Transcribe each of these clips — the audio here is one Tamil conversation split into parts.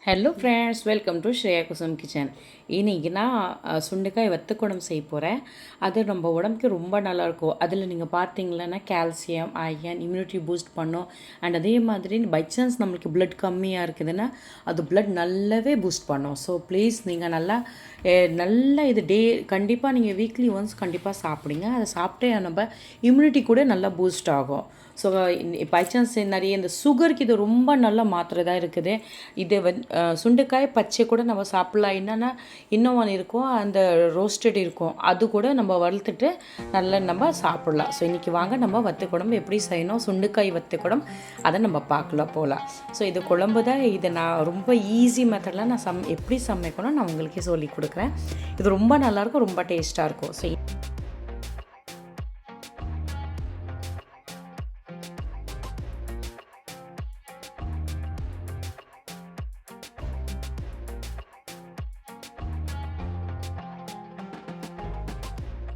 Hello friends, welcome to Shreya Kusum kitchen. இன்றைக்கி நான் சுண்டைக்காய் வத்த குழம்பு செய்ய போகிறேன். அது நம்ம உடம்புக்கு ரொம்ப நல்லாயிருக்கும். அதில் நீங்கள் பார்த்தீங்களன்னா கால்சியம், அயன், இம்யூனிட்டி பூஸ்ட் பண்ணும். அண்ட் அதே மாதிரி பை சான்ஸ் நம்மளுக்கு பிளட் கம்மியாக இருக்குதுன்னா அது பிளட் நல்லாவே பூஸ்ட் பண்ணும். ஸோ ப்ளீஸ் நீங்கள் நல்லா இது கண்டிப்பாக நீங்கள் வீக்லி ஒன்ஸ் கண்டிப்பாக சாப்பிடுங்க. அதை சாப்பிட்டே நம்ம இம்யூனிட்டி கூட நல்லா பூஸ்ட் ஆகும். ஸோ பை சான்ஸ் நிறைய இந்த சுகருக்கு இது ரொம்ப நல்லா மாத்திரதாக இருக்குது. இது சுண்டைக்காய் பச்சை கூட நம்ம சாப்பிட்லாம். என்னென்னா இன்னும் ஒன்று இருக்கும், அந்த ரோஸ்டட் இருக்கும், அது கூட நம்ம வறுத்துட்டு நல்லா நம்ம சாப்பிட்லாம். ஸோ இன்றைக்கி வாங்க நம்ம வத்த குழம்பு எப்படி செய்யணும், சுண்டைக்காய் வத்த குழம்பு அதை நம்ம பார்க்கலாம் போகலாம். ஸோ இது குழம்பு தான். இதை நான் ரொம்ப ஈஸி மெத்தடில் நான் எப்படி சமைக்கணும் நான் உங்களுக்கே சொல்லி கொடுக்குறேன். இது ரொம்ப நல்லாயிருக்கும், ரொம்ப டேஸ்ட்டாக இருக்கும். ஸோ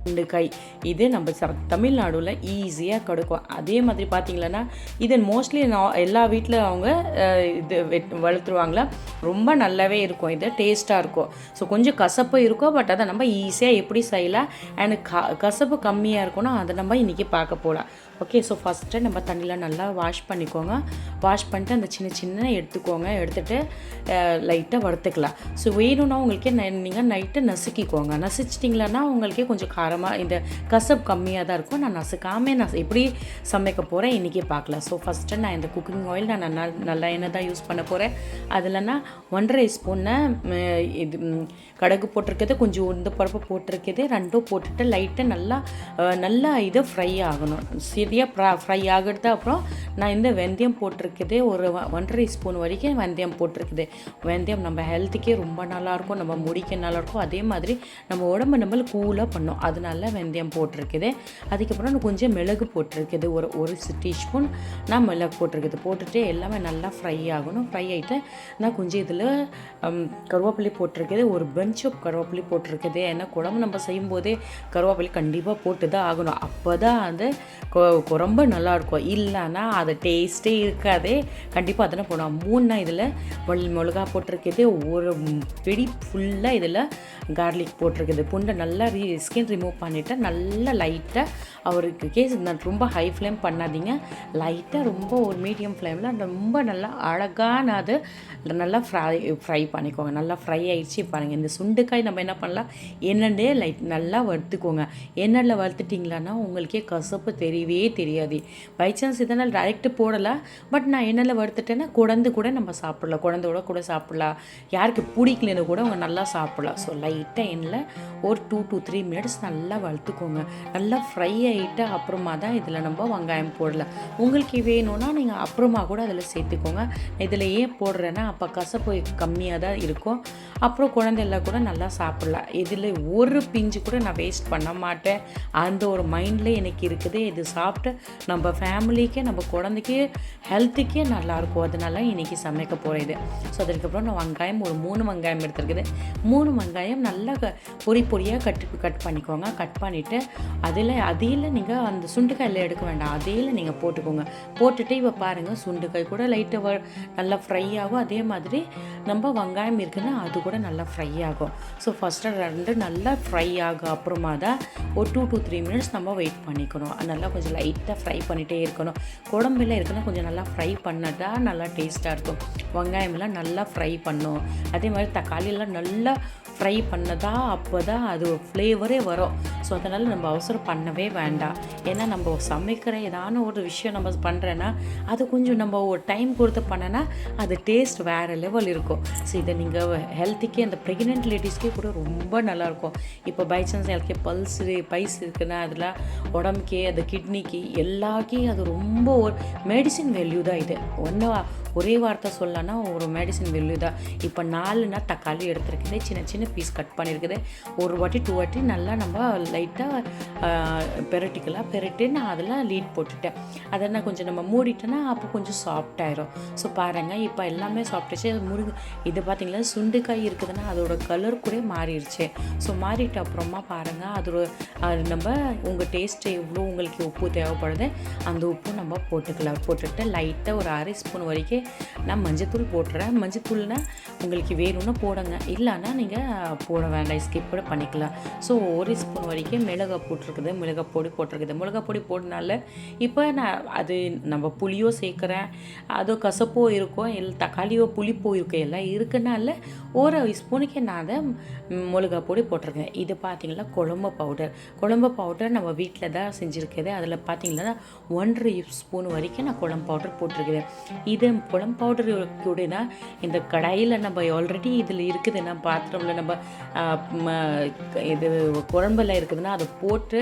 சுண்டைக்காய் இது நம்ம தமிழ்நாடுல ஈஸியாக கிடைக்கும். அதே மாதிரி பார்த்தீங்களன்னா இது மோஸ்ட்லி எல்லா வீட்டில் அவங்க இது வளர்த்துருவாங்களா, ரொம்ப நல்லாவே இருக்கும். இது டேஸ்ட்டாக இருக்கும். ஸோ கொஞ்சம் கசப்பு இருக்கும், பட் அதை நம்ம ஈஸியாக எப்படி செய்யலாம். அண்ட் கசப்பு கம்மியாக இருக்கும்னா அதை நம்ம இன்றைக்கி பார்க்க போகலாம். ஓகே, ஸோ ஃபஸ்ட்டு நம்ம தண்ணியில் நல்லா வாஷ் பண்ணிக்கோங்க. வாஷ் பண்ணிட்டு அந்த சின்ன சின்ன எடுத்துக்கோங்க. எடுத்துகிட்டு லைட்டாக வறுத்துக்கலாம். ஸோ வேணும்னா உங்களுக்கு நீங்கள் நைட்டு நசுக்கிக்கோங்க. நசுச்சிட்டிங்களன்னா உங்களுக்கே கொஞ்சம் காரமாக இந்த கசப்பு கம்மியாக தான் இருக்கும். நான் நசுக்காமல் நான் எப்படி சமைக்க போகிறேன் இன்றைக்கி பார்க்கலாம். ஸோ ஃபஸ்ட்டு நான் இந்த குக்கிங் ஆயில் நான் நல்லா எண்ணெய் தான் யூஸ் பண்ண போகிறேன். அதில் நான் 1.5 ஸ்பூன்னு இது கடுகு போட்டிருக்குது, கொஞ்சம் உளுந்து பருப்பு போட்டிருக்குது. ரெண்டும் போட்டுட்டு லைட்டாக நல்லா இதை ஃப்ரை ஆகணும். சரியாக ஃப்ரை ஆகிடுது. அப்புறம் நான் இந்த வெந்தயம் போட்டிருக்குது, ஒரு 1.5 ஸ்பூன் வரைக்கும் வெந்தயம் போட்டிருக்குது. வெந்தயம் நம்ம ஹெல்த்துக்கே ரொம்ப நல்லாயிருக்கும், நம்ம முடிக்க நல்லாயிருக்கும். அதே மாதிரி நம்ம உடம்பு நம்மளுக்கு கூலாக பண்ணும், அதனால வெந்தயம் போட்டிருக்குது. அதுக்கப்புறம் நான் கொஞ்சம் மிளகு போட்டிருக்குது, ஒரு டீஸ்பூன் நான் மிளகு போட்டிருக்குது. போட்டுட்டு எல்லாமே நல்லா ஃப்ரை ஆகணும். ஃப்ரை ஆகிட்டு நான் கொஞ்சம் இதில் கருவேப்பிலை போட்டிருக்குது, ஒரு பஞ்ச் ஆஃப் கருவேப்பிலை போட்டிருக்குது. ஏன்னா குழம்பு நம்ம செய்யும்போதே கருவேப்பிலை கண்டிப்பாக போட்டு தான் ஆகணும். அப்போ தான் அது ரொம்ப நல்லாயிருக்கும். இல்லைன்னா அது டேஸ்ட்டே இருக்காதே. கண்டிப்பாக அதெல்லாம் போடணும். 3 இதில் மிளகா போட்டிருக்குது, ஒரு பிடி ஃபுல்லாக இதில் கார்லிக் போட்டிருக்குது. பூண்டை நல்லா ஸ்கின் ரிமூவ் பண்ணிவிட்டு நல்லா லைட்டாக அவருக்கு நான் ரொம்ப ஹை ஃப்ளேம் பண்ணாதீங்க, லைட்டாக ரொம்ப ஒரு மீடியம் ஃப்ளேமில் ரொம்ப நல்லா அழகான அது நல்லா ஃப்ரை பண்ணிக்கோங்க. நல்லா ஃப்ரை ஆகிடுச்சு பாருங்கள். இந்த சுண்டைக்காய் நம்ம என்ன பண்ணலாம், எண்ணெயே நல்லா வறுத்துக்கோங்க. எண்ணெயில் வறுத்துட்டிங்களான்னா உங்களுக்கே கசப்பு தெரியவே தெரியாது. பை சான்ஸ் இதனால் டைரெக்ட் போடலாம், பட் நான் எண்ணெயில் வறுத்துட்டேன்னா குழந்து கூட நம்ம சாப்பிட்லாம், குழந்தோட கூட சாப்பிட்லாம். யாருக்கு பிடிக்கலன்னு கூட அவங்க நல்லா சாப்பிட்லாம். ஸோ லைட்டாக எண்ணெயில் ஒரு 2 to 3 மினிட்ஸ் நல்லா வறுத்துக்கோங்க. நல்லா ஃப்ரை ஆகிட்டு அப்புறமா தான் இதில் நம்ம வெங்காயம் போடலாம். உங்களுக்கு வேணும்னா நீங்கள் அப்புறமா கூட அதில் சேர்த்துக்கோங்க. இதில் ஏன் போடுறேன்னா அப்போ கசப்பு கம்மியாக தான் இருக்கும். அப்புறம் குழந்தைலாம் கூட நல்லா சாப்பிட்லாம். இதில் ஒரு பிஞ்சு கூட நான் வேஸ்ட் பண்ண மாட்டேன். அந்த ஒரு மைண்டில் எனக்கு இருக்குது. இது சாப்பிட்டு நம்ம ஃபேமிலிக்கே நம்ம குழந்தைக்கே ஹெல்த்துக்கே நல்லாயிருக்கும். அதனால இன்றைக்கி சமைக்க போகிறேன் இது. ஸோ அதுக்கப்புறம் நான் வெங்காயம் ஒரு 3 வெங்காயம் எடுத்துருக்குது. 3 வெங்காயம் நல்லா பொடியாக கட் பண்ணிக்கோங்க. கட் பண்ணிவிட்டு அதில் நீங்கள் அந்த சுண்டைக்காயில் எடுக்க வேண்டாம், அதில் நீங்கள் போட்டுக்கோங்க. போட்டுட்டு இப்போ பாருங்கள், சுண்டைக்காய் கூட லைட்டாக நல்லா ஃப்ரை ஆகும். அதே மாதிரி நம்ம வெங்காயம் இருக்குன்னா அது கூட நல்லா ஃப்ரை ஆகும். ஸோ ஃபஸ்ட்டு 2 நல்லா ஃப்ரை ஆகும். அப்புறமா தான் ஒரு 2 to 3 மினிட்ஸ் நம்ம வெயிட் பண்ணிக்கணும். நல்லா கொஞ்சம் லைட்டாக ஃப்ரை பண்ணிகிட்டே இருக்கணும். குழம்புலாம் இருக்குன்னா கொஞ்சம் நல்லா ஃப்ரை பண்ணால் நல்லா டேஸ்ட்டாக இருக்கும். வெங்காயமெல்லாம் நல்லா ஃப்ரை பண்ணும். அதே மாதிரி தக்காளியெல்லாம் நல்லா ஃப்ரை பண்ணதா அப்போ தான் அது ஃப்ளேவரே வரும். ஸோ அதனால் நம்ம அவசரம் பண்ணவே வேண்டாம். ஏன்னா நம்ம சமைக்கிற ஏதான ஒரு விஷயம் நம்ம பண்ணுறேன்னா அது கொஞ்சம் நம்ம ஒரு டைம் கொடுத்து பண்ணனா அது டேஸ்ட் வேறு லெவல் இருக்கும். ஸோ இதை நீங்கள் ஹெல்த்துக்கே அந்த ப்ரெக்னென்ட் லேடிஸ்க்கே கூட ரொம்ப நல்லாயிருக்கும். இப்போ பை சான்ஸ் எனக்கு பைஸ் இருக்குன்னா அதெல்லாம் உடம்புக்கே, அது கிட்னிக்கு எல்லாருக்கே அது ரொம்ப ஒரு மெடிசின் வேல்யூ தான். இது ஒரே வார்த்தை சொல்லனா ஒரு மெடிசின் வேல்யூ தான். இப்போ 4 தக்காளி எடுத்துருக்குது, சின்ன சின்ன பீஸ் கட் பண்ணியிருக்குது. ஒரு வாட்டி 2 வாட்டி நல்லா நம்ம லைட்டாக பெரட்டி நான் அதில் லீட் போட்டுட்டேன். அதை நான் கொஞ்சம் நம்ம மூடிட்டேன்னா அப்போ கொஞ்சம் சாஃப்டாயிரும். ஸோ பாருங்கள், இப்போ எல்லாமே சாப்பிட்டுச்சு. இது பார்த்திங்களா சுண்டைக்காய் இருக்குதுன்னா அதோட கலர் கூட மாறிடுச்சு. ஸோ மாறிட்ட அப்புறமா பாருங்கள், அது நம்ம உங்கள் டேஸ்ட்டு எவ்வளோ உங்களுக்கு உப்பு தேவைப்படுது அந்த உப்பு நம்ம போட்டுக்கலாம். போட்டுட்டு லைட்டாக ஒரு அரை ஸ்பூன் வரைக்கும் நான் மஞ்சத்தூள் போட்டுறேன். மஞ்சத்தூள்னால் உங்களுக்கு வேணும்னா போடுங்க, இல்லைன்னா நீங்கள் போட வேண்டாம், ஸ்கிப் கூட பண்ணிக்கலாம். ஸோ ஒரு ஸ்பூன் வரைக்கும் மிளகாய் போட்டிருக்குது, மிளகாய் பொடி போட்டிருக்குது. மிளகாய் பொடி போட்டனால இப்போ நான் அது நம்ம புளியோ சேர்க்குறேன், அதோ கசப்போ இருக்கும், இல்லை தக்காளியோ புளிப்போ இருக்கும், எல்லாம் இருக்குனால ஒரு ஸ்பூனுக்கு நான் அதை மிளகாய் பொடி போட்டிருக்கேன். இது பார்த்திங்கன்னா குழம்பு பவுடர் நம்ம வீட்டில் தான் செஞ்சுருக்குது. அதில் பார்த்திங்கன்னா 1.5 ஸ்பூன் வரைக்கும் நான் குழம்பு பவுடர் போட்டிருக்குது. இது குழம்பு பவுடர் கூட தான் இந்த கடாயில் நம்ம ஆல்ரெடி இதில் இருக்குதுன்னா பாத்திரமில் நம்ம இது குழம்புல இருக்குதுன்னா அதை போட்டு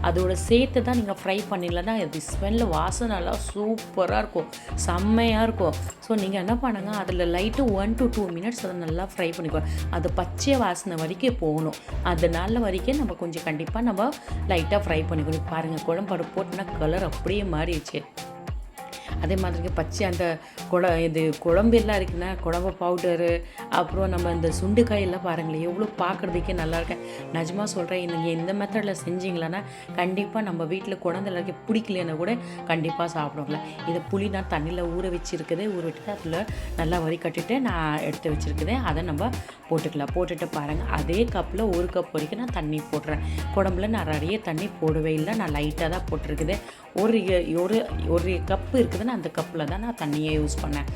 அதோட சேர்த்து தான் நீங்கள் ஃப்ரை பண்ணிடலன்னா அது ஸ்மெல்லு வாசனை நல்லா சூப்பராக இருக்கும், செம்மையாக இருக்கும். ஸோ நீங்கள் என்ன பண்ணுங்க, அதில் லைட்டு 1 to 2 மினிட்ஸ் அதை நல்லா ஃப்ரை பண்ணிக்குவோம். அது பச்சை வாசனை வரைக்கும் போகணும். அதனால வரைக்கும் நம்ம கொஞ்சம் கண்டிப்பாக நம்ம லைட்டாக ஃப்ரை பண்ணிக்கணும். பாருங்கள் குழம்பு போட்டுனா கலர் அப்படியே மாறிடுச்சு. அதே மாதிரி பச்சை அந்த இது குழம்பு எல்லாம் இருக்குன்னா குழம்பு பவுடரு, அப்புறம் நம்ம இந்த சுண்டுக்காயெல்லாம் பாருங்களேன் எவ்வளோ பார்க்குறதுக்கே நல்லாயிருக்கேன். நிஜமாக சொல்கிறேன், நீங்கள் இந்த மெத்தடில் செஞ்சிங்களன்னா கண்டிப்பாக நம்ம வீட்டில் குழந்தை எல்லாருக்கும் பிடிக்கலன்னா கூட கண்டிப்பாக சாப்பிடுவாங்களே. இதை புளி நான் தண்ணியில் ஊற வச்சுருக்குது, ஊற விட்டுட்டு அதில் நல்லா வடிகட்டிட்டு நான் எடுத்து வச்சுருக்குது, அதை நம்ம போட்டுக்கலாம். போட்டுட்டு பாருங்கள் அதே கப்பில் 1 கப் வரைக்கும் நான் தண்ணி போடுறேன். குழம்புல நான் நிறைய தண்ணி போடவே இல்லை, நான் லைட்டாக தான் போட்டிருக்குது. ஒரு கப்பு இருக்குதுன்னு அந்த கப்பில் தான் நான் தண்ணியை யூஸ் பண்ணேன்.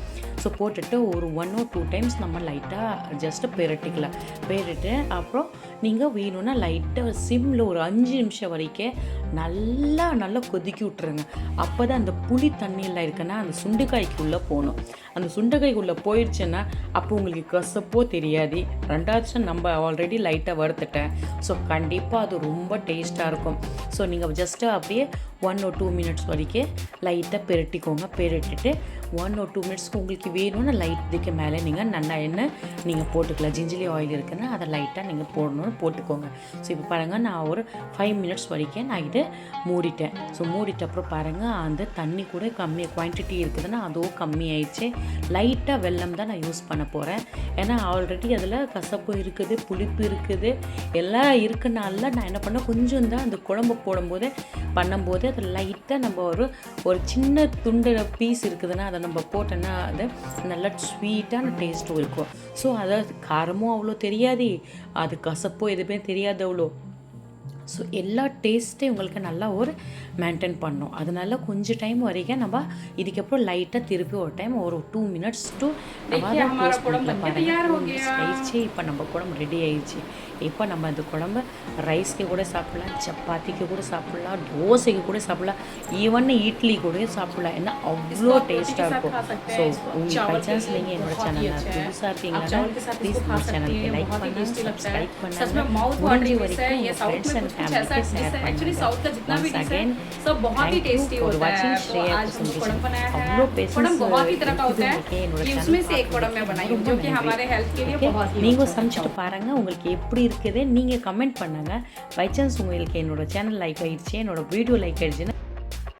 ஸோ போட்டுட்டு ஒரு 1 or 2 டைம்ஸ் நம்ம லைட்டாக ஜஸ்ட்டு பெரட்டிக்கலாம். பெரட்டு அப்புறம் நீங்கள் வேணும்னா லைட்டாக சிம்மில் ஒரு 5 நிமிஷம் வரைக்கும் நல்லா கொதிக்கி விட்டுருங்க. அப்போ தான் அந்த புளி தண்ணியில் இருக்குன்னா அந்த சுண்டைக்காய்க்குள்ளே போகணும். அந்த சுண்டைக்காய்க்குள்ளே போயிடுச்சுன்னா அப்போ உங்களுக்கு கசப்போ தெரியாது. 2வது நம்ம ஆல்ரெடி லைட்டாக வறுத்துட்டேன். ஸோ கண்டிப்பாக அது ரொம்ப டேஸ்ட்டாக இருக்கும். ஸோ நீங்கள் ஜஸ்ட்டு அப்படியே 1 or 2 மினிட்ஸ் வரைக்கும் லைட்டாக பெரட்டிக்கோங்க. பெரட்டிட்டு 1 or 2 மினிட்ஸ்க்கு உங்களுக்கு வேணும்னா லைட் இதுக்கு மேலே நீங்கள் நல்லா எண்ணெய் நீங்கள் போட்டுக்கலாம். ஜிஞ்சலி ஆயில் இருக்குன்னா அதை லைட்டாக நீங்கள் போடணும்னு போட்டுக்கோங்க. ஸோ இப்போ பாருங்கள் நான் ஒரு 5 மினிட்ஸ் வரைக்கும் நான் இதை மூடிட்டேன். ஸோ மூடிட்ட அப்புறம் பாருங்கள் அந்த தண்ணி கூட கம்மியாக குவான்டிட்டி இருக்குதுன்னா அதுவும் கம்மி ஆயிடுச்சு. லைட்டாக வெல்லம் தான் நான் யூஸ் பண்ண போகிறேன். ஏன்னா ஆல்ரெடி அதில் கசப்பு இருக்குது, புளிப்பு இருக்குது, எல்லாம் இருக்குனால நான் என்ன பண்ணேன், கொஞ்சம் தான் அந்த குழம்பு பண்ணும்போது அது லைட்டாக நம்ம ஒரு சின்ன துண்டு பீஸ் இருக்குதுன்னா அதை நம்ம போட்டோன்னா அது நல்லா ஸ்வீட்டான டேஸ்ட்டும் இருக்கும். ஸோ அதை காரமும் அவ்வளோ தெரியாது, அது கசப்போ எதுவுமே தெரியாது அவ்வளோ. ஸோ எல்லா டேஸ்ட்டையும் உங்களுக்கு நல்லா ஒரு மெயின்டைன் பண்ணணும். அதனால கொஞ்சம் டைம் வரைக்கும் நம்ம இதுக்கப்புறம் லைட்டாக திருப்பி ஒரு டைம் ஒரு 2 மினிட்ஸ் டு ஆயிடுச்சு. இப்போ நம்ம குழம்பு ரெடி ஆயிடுச்சு. இப்போ நம்ம அந்த குழம்பு ரைஸ்க்கு கூட சாப்பிட்லாம், சப்பாத்திக்கு கூட சாப்பிட்லாம், தோசைக்கு கூட சாப்பிட்லாம், ஈவன் இட்லி கூட சாப்பிட்லாம். ஏன்னா அவ்வளோ டேஸ்ட்டாக இருக்கும். ஸோ உங்களுக்கு பை சான்ஸ் நீங்கள் என்னோட சேனலில் புதுசாக இருக்கீங்கன்னா ப்ளீஸ் நம்ம சேனலுக்கு லைக் பண்ணி சப்ஸ்கிரைப் பண்ணாங்க முடிஞ்ச வரைக்கும் உங்கள் फ्रेंड्स एंड फैमिली के शेयर एक्चुअली साउथ का जितना भी डिश है सब बहुत ही टेस्टी होता है. तो आज हमको कोलम बनाया है. कोलम बहुत ही तरह का होता है, ये उसमें से एक कोलम मैं बनाई हूं जो कि हमारे हेल्थ के लिए बहुत ही நீங்க சமைச்சிட்டு பாருங்க உங்களுக்கு எப்படி இருக்குது நீங்க கமெண்ட் பண்ணுங்க. பை சான்ஸ் உங்களுக்கு என்னோட சேனல் லைக் ஆயிடுச்சு, என்னோட வீடியோ லைக் ஆயிடுச்சுன்னா